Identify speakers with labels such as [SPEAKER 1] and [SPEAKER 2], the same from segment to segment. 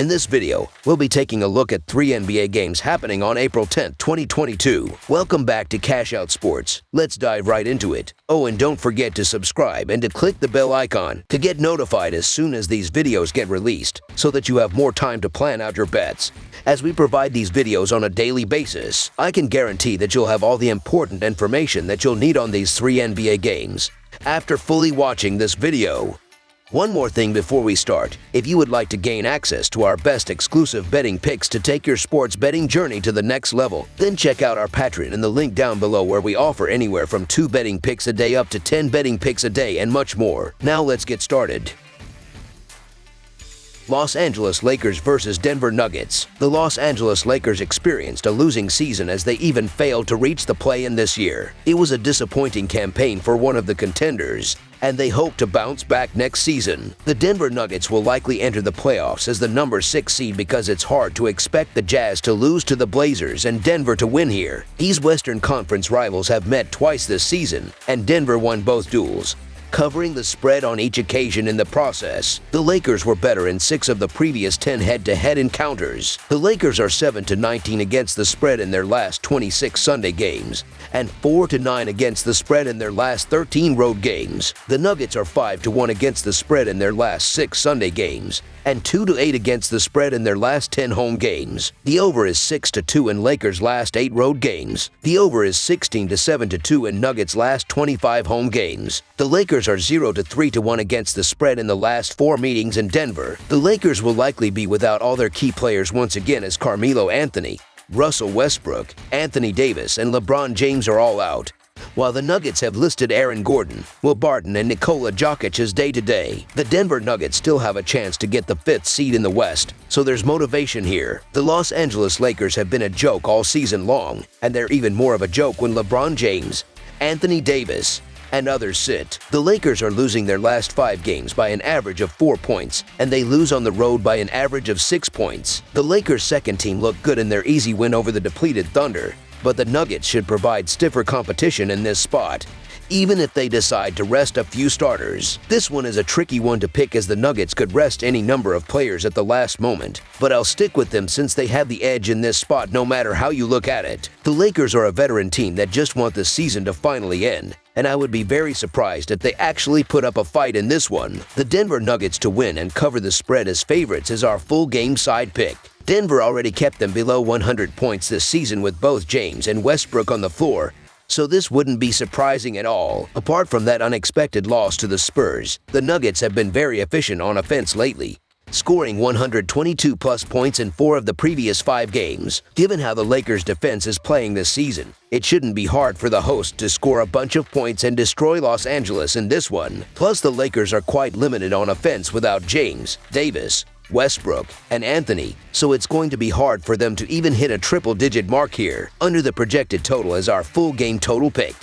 [SPEAKER 1] In this video, we'll be taking a look at 3 NBA games happening on April 10, 2022. Welcome back to Cash Out Sports. Let's dive right into it. Oh, and don't forget to subscribe and to click the bell icon to get notified as soon as these videos get released so that you have more time to plan out your bets. As we provide these videos on a daily basis, I can guarantee that you'll have all the important information that you'll need on these 3 NBA games after fully watching this video. One more thing before we start. If you would like to gain access to our best exclusive betting picks to take your sports betting journey to the next level, then check out our Patreon in the link down below, where we offer anywhere from 2 betting picks a day up to 10 betting picks a day and much more. Now let's get started. Los Angeles Lakers versus Denver Nuggets. The Los Angeles Lakers experienced a losing season as they even failed to reach the play-in this year. It was a disappointing campaign for one of the contenders, and they hope to bounce back next season. The Denver Nuggets will likely enter the playoffs as the number 6 seed because it's hard to expect the Jazz to lose to the Blazers and Denver to win here. These Western Conference rivals have met twice this season, and Denver won both duels, covering the spread on each occasion in the process. The Lakers were better in 6 of the previous 10 head-to-head encounters. The Lakers are 7-19 against the spread in their last 26 Sunday games, and 4-9 against the spread in their last 13 road games. The Nuggets are 5-1 against the spread in their last 6 Sunday games, and 2-8 against the spread in their last 10 home games. The over is 6-2 in Lakers' last 8 road games. The over is 16-7-2 in Nuggets' last 25 home games. The Lakers are 0-3-1 against the spread in the last 4 meetings in Denver. The Lakers will likely be without all their key players once again, as Carmelo Anthony, Russell Westbrook, Anthony Davis, and LeBron James are all out, while the Nuggets have listed Aaron Gordon, Will Barton, and Nikola Jokic as day-to-day. The Denver Nuggets still have a chance to get the 5th seed in the West, so there's motivation here. The Los Angeles Lakers have been a joke all season long, and they're even more of a joke when LeBron James, Anthony Davis, and others sit. The Lakers are losing their last 5 games by an average of 4 points, and they lose on the road by an average of 6 points. The Lakers' second team looked good in their easy win over the depleted Thunder, but the Nuggets should provide stiffer competition in this spot, even if they decide to rest a few starters. This one is a tricky one to pick, as the Nuggets could rest any number of players at the last moment, but I'll stick with them since they have the edge in this spot no matter how you look at it. The Lakers are a veteran team that just want the season to finally end, and I would be very surprised if they actually put up a fight in this one. The Denver Nuggets to win and cover the spread as favorites is our full game side pick. Denver already kept them below 100 points this season with both James and Westbrook on the floor, so this wouldn't be surprising at all. Apart from that unexpected loss to the Spurs, the Nuggets have been very efficient on offense lately, scoring 122-plus points in 4 of the previous 5 games. Given how the Lakers' defense is playing this season, it shouldn't be hard for the host to score a bunch of points and destroy Los Angeles in this one. Plus, the Lakers are quite limited on offense without James, Davis, Westbrook, and Anthony, so it's going to be hard for them to even hit a triple-digit mark here. Under the projected total is our full game total pick.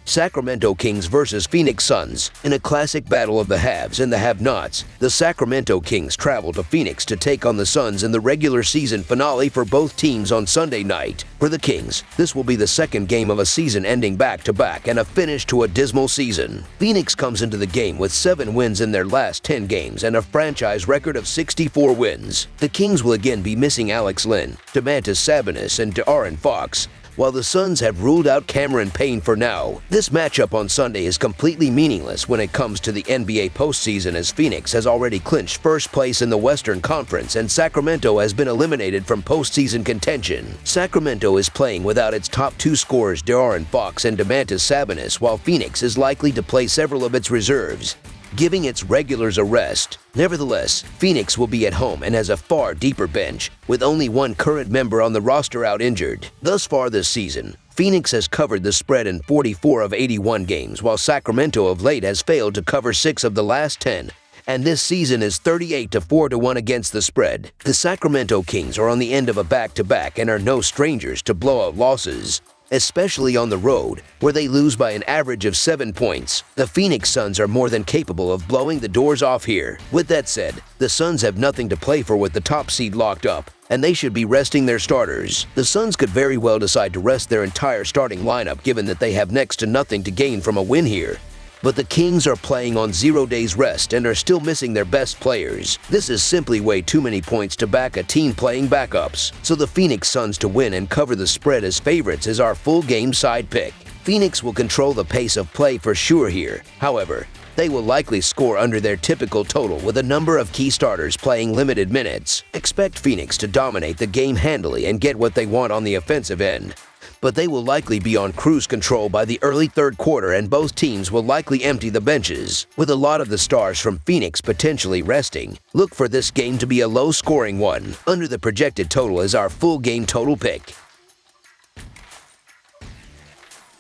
[SPEAKER 1] Sacramento Kings versus Phoenix Suns. In a classic battle of the haves and the have-nots, the Sacramento Kings travel to Phoenix to take on the Suns in the regular season finale for both teams on Sunday night. For the Kings, this will be the second game of a season ending back-to-back and a finish to a dismal season. Phoenix comes into the game with 7 wins in their last 10 games and a franchise record of 64 wins. The Kings will again be missing Alex Len, Domantas Sabonis, and De'Aaron Fox, while the Suns have ruled out Cameron Payne for now. This matchup on Sunday is completely meaningless when it comes to the NBA postseason, as Phoenix has already clinched first place in the Western Conference and Sacramento has been eliminated from postseason contention. Sacramento is playing without its top 2 scorers De'Aaron Fox and Domantas Sabonis, while Phoenix is likely to play several of its reserves, giving its regulars a rest. Nevertheless, Phoenix will be at home and has a far deeper bench, with only 1 current member on the roster out injured. Thus far this season, Phoenix has covered the spread in 44 of 81 games, while Sacramento of late has failed to cover 6 of the last 10, and this season is 38-4-1 against the spread. The Sacramento Kings are on the end of a back-to-back and are no strangers to blowout losses, especially on the road, where they lose by an average of 7 points. The Phoenix Suns are more than capable of blowing the doors off here. With that said, the Suns have nothing to play for with the top seed locked up, and they should be resting their starters. The Suns could very well decide to rest their entire starting lineup, given that they have next to nothing to gain from a win here. But the Kings are playing on 0 days rest and are still missing their best players. This is simply way too many points to back a team playing backups. So the Phoenix Suns to win and cover the spread as favorites is our full game side pick. Phoenix will control the pace of play for sure here. However, they will likely score under their typical total with a number of key starters playing limited minutes. Expect Phoenix to dominate the game handily and get what they want on the offensive end. But they will likely be on cruise control by the early third quarter, and both teams will likely empty the benches, with a lot of the stars from Phoenix potentially resting. Look for this game to be a low-scoring one. Under the projected total is our full game total pick.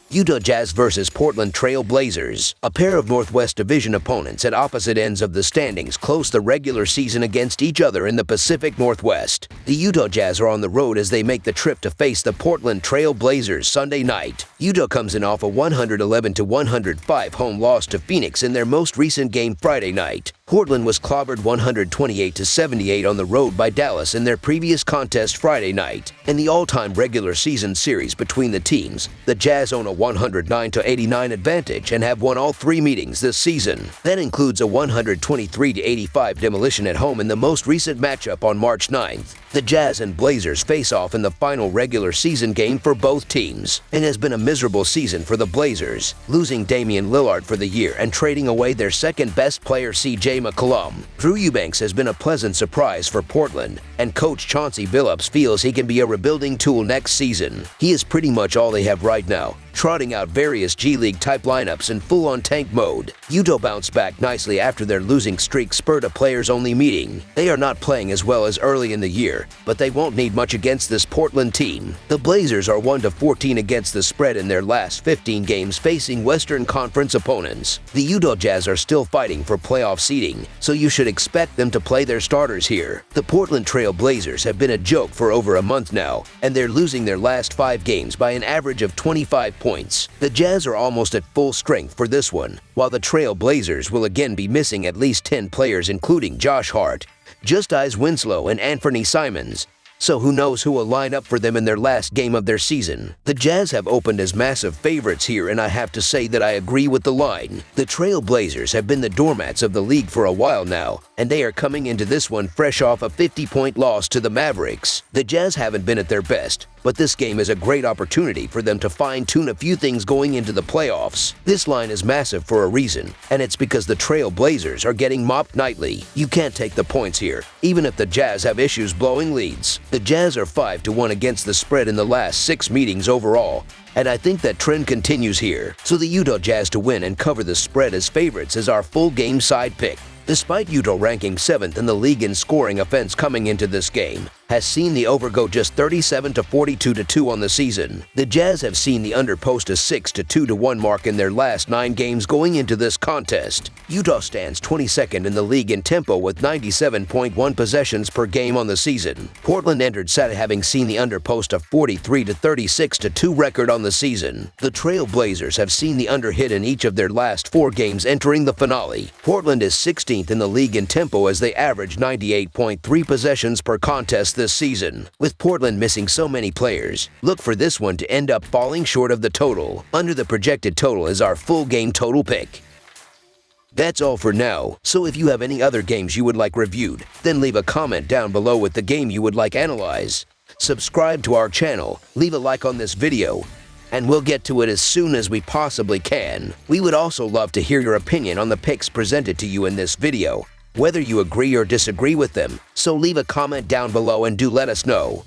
[SPEAKER 1] Utah Jazz vs. Portland Trail Blazers. A pair of Northwest Division opponents at opposite ends of the standings close the regular season against each other in the Pacific Northwest. The Utah Jazz are on the road as they make the trip to face the Portland Trail Blazers Sunday night. Utah comes in off a 111-105 home loss to Phoenix in their most recent game Friday night. Portland was clobbered 128-78 on the road by Dallas in their previous contest Friday night. In the all-time regular season series between the teams, the Jazz own a 109-89 advantage and have won all 3 meetings this season. That includes a 123-85 demolition at home in the most recent matchup on March 9th. The Jazz and Blazers face off in the final regular season game for both teams. It has been a miserable season for the Blazers, losing Damian Lillard for the year and trading away their second-best player C.J. McCollum. Drew Eubanks has been a pleasant surprise for Portland, and coach Chauncey Billups feels he can be a rebuilding tool next season. He is pretty much all they have right now, trotting out various G-League-type lineups in full-on tank mode. Utah bounced back nicely after their losing streak spurred a players-only meeting. They are not playing as well as early in the year, but they won't need much against this Portland team. The Blazers are 1-14 against the spread in their last 15 games facing Western Conference opponents. The Utah Jazz are still fighting for playoff seeding, so you should expect them to play their starters here. The Portland Trail Blazers have been a joke for over a month now, and they're losing their last 5 games by an average of 25 points. The Jazz are almost at full strength for this one, while the Trail Blazers will again be missing at least 10 players including Josh Hart, Justice Winslow, and Anthony Simons. So who knows who will line up for them in their last game of their season. The Jazz have opened as massive favorites here, and I have to say that I agree with the line. The Trail Blazers have been the doormats of the league for a while now, and they are coming into this one fresh off a 50-point loss to the Mavericks. The Jazz haven't been at their best, but this game is a great opportunity for them to fine-tune a few things going into the playoffs. This line is massive for a reason, and it's because the Trail Blazers are getting mopped nightly. You can't take the points here, even if the Jazz have issues blowing leads. The Jazz are 5-1 against the spread in the last 6 meetings overall, and I think that trend continues here. So the Utah Jazz to win and cover the spread as favorites is our full game side pick. Despite Utah ranking 7th in the league in scoring offense coming into this game, has seen the over go just 37-42-2 on the season. The Jazz have seen the under post a 6-2-1 mark in their last 9 games going into this contest. Utah stands 22nd in the league in tempo with 97.1 possessions per game on the season. Portland entered Saturday having seen the under post a 43-36-2 record on the season. The Trail Blazers have seen the under hit in each of their last 4 games entering the finale. Portland is 16th in the league in tempo as they average 98.3 possessions per contest this season. With Portland missing so many players, look for this one to end up falling short of the total. Under the projected total is our full game total pick. That's all for now, so if you have any other games you would like reviewed, then leave a comment down below with the game you would like analyzed. Subscribe to our channel, leave a like on this video, and we'll get to it as soon as we possibly can. We would also love to hear your opinion on the picks presented to you in this video, whether you agree or disagree with them, so leave a comment down below and do let us know.